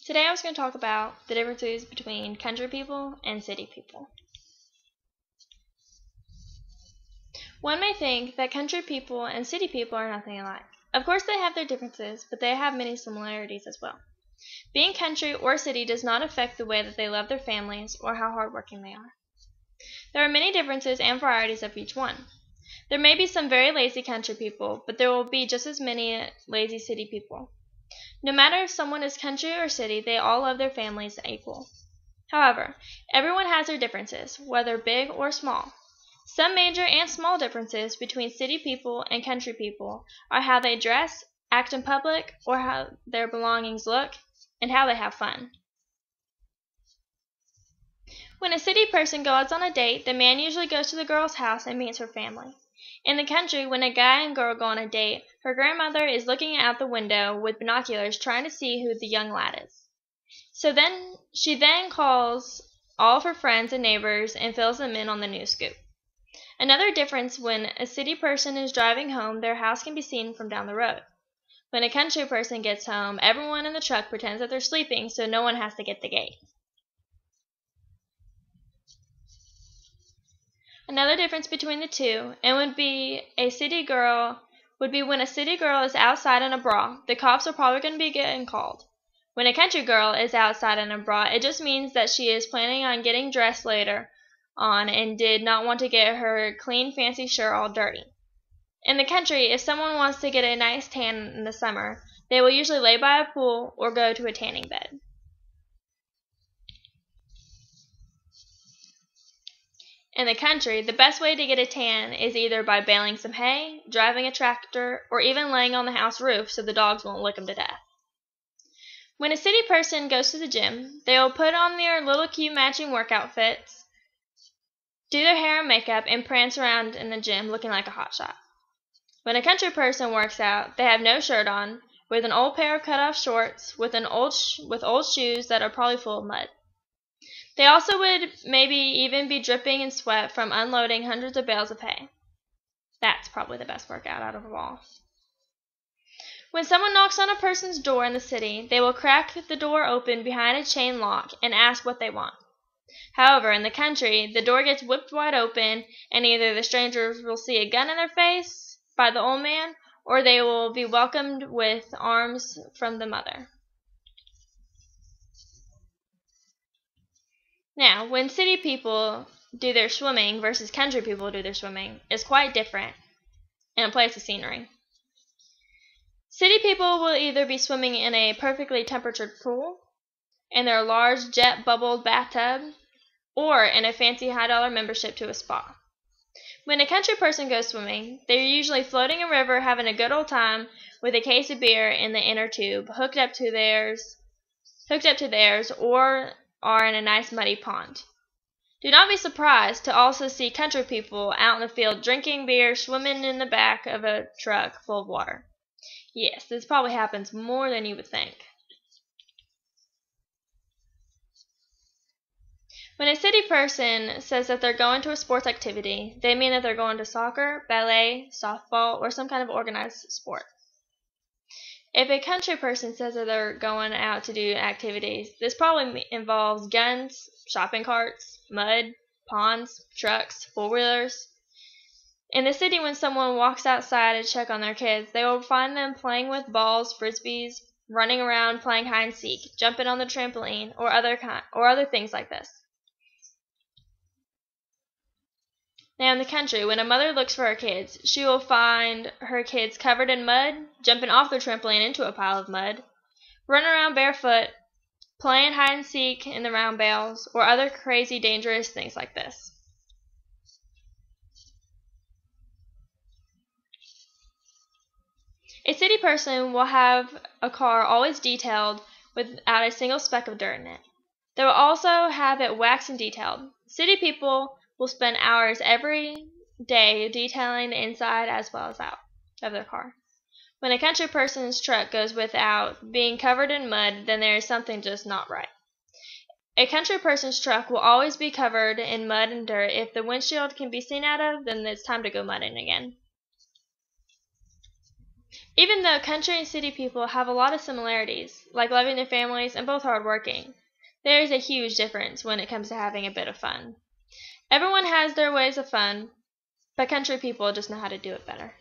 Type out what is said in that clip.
Today I was going to talk about the differences between country people and city people. One may think that country people and city people are nothing alike. Of course they have their differences, but they have many similarities as well. Being country or city does not affect the way that they love their families or how hardworking they are. There are many differences and varieties of each one. There may be some very lazy country people, but there will be just as many lazy city people. No matter if someone is country or city, they all love their families equal. However, everyone has their differences, whether big or small. Some major and small differences between city people and country people are how they dress, act in public, or how their belongings look, and how they have fun. When a city person goes on a date, the man usually goes to the girl's house and meets her family. In the country, when a guy and girl go on a date, her grandmother is looking out the window with binoculars trying to see who the young lad is. She then calls all of her friends and neighbors and fills them in on the new scoop. Another difference: when a city person is driving home, their house can be seen from down the road. When a country person gets home, everyone in the truck pretends that they're sleeping so no one has to get the gate. Another difference between the two, and would be when a city girl is outside in a bra, the cops are probably going to be getting called. When a country girl is outside in a bra, it just means that she is planning on getting dressed later on and did not want to get her clean fancy shirt all dirty. In the country, if someone wants to get a nice tan in the summer, they will usually lay by a pool or go to a tanning bed. In the country, the best way to get a tan is either by baling some hay, driving a tractor, or even laying on the house roof so the dogs won't lick them to death. When a city person goes to the gym, they will put on their little cute matching work outfits, do their hair and makeup, and prance around in the gym looking like a hotshot. When a country person works out, they have no shirt on, with an old pair of cut-off shorts, with old shoes that are probably full of mud. They also would maybe even be dripping in sweat from unloading hundreds of bales of hay. That's probably the best workout out of all. When someone knocks on a person's door in the city, they will crack the door open behind a chain lock and ask what they want. However, in the country, the door gets whipped wide open, and either the strangers will see a gun in their face by the old man, or they will be welcomed with arms from the mother. Now, when city people do their swimming versus country people do their swimming is quite different in a place of scenery. City people will either be swimming in a perfectly temperatured pool, in their large jet-bubbled bathtub, or in a fancy high-dollar membership to a spa. When a country person goes swimming, they're usually floating a river having a good old time with a case of beer in the inner tube hooked up to theirs, or are in a nice muddy pond. Do not be surprised to also see country people out in the field drinking beer, swimming in the back of a truck full of water. Yes, this probably happens more than you would think. When a city person says that they're going to a sports activity, they mean that they're going to soccer, ballet, softball, or some kind of organized sport. If a country person says that they're going out to do activities, this probably involves guns, shopping carts, mud, ponds, trucks, four-wheelers. In the city, when someone walks outside to check on their kids, they will find them playing with balls, frisbees, running around playing hide-and-seek, jumping on the trampoline, or other things like this. Now in the country, when a mother looks for her kids, she will find her kids covered in mud, jumping off their trampoline into a pile of mud, running around barefoot, playing hide-and-seek in the round bales, or other crazy, dangerous things like this. A city person will have a car always detailed without a single speck of dirt in it. They will also have it waxed and detailed. City people will spend hours every day detailing the inside as well as out of their car. When a country person's truck goes without being covered in mud, then there is something just not right. A country person's truck will always be covered in mud and dirt. If the windshield can be seen out of, then it's time to go mudding again. Even though country and city people have a lot of similarities, like loving their families and both hardworking, there is a huge difference when it comes to having a bit of fun. Everyone has their ways of fun, but country people just know how to do it better.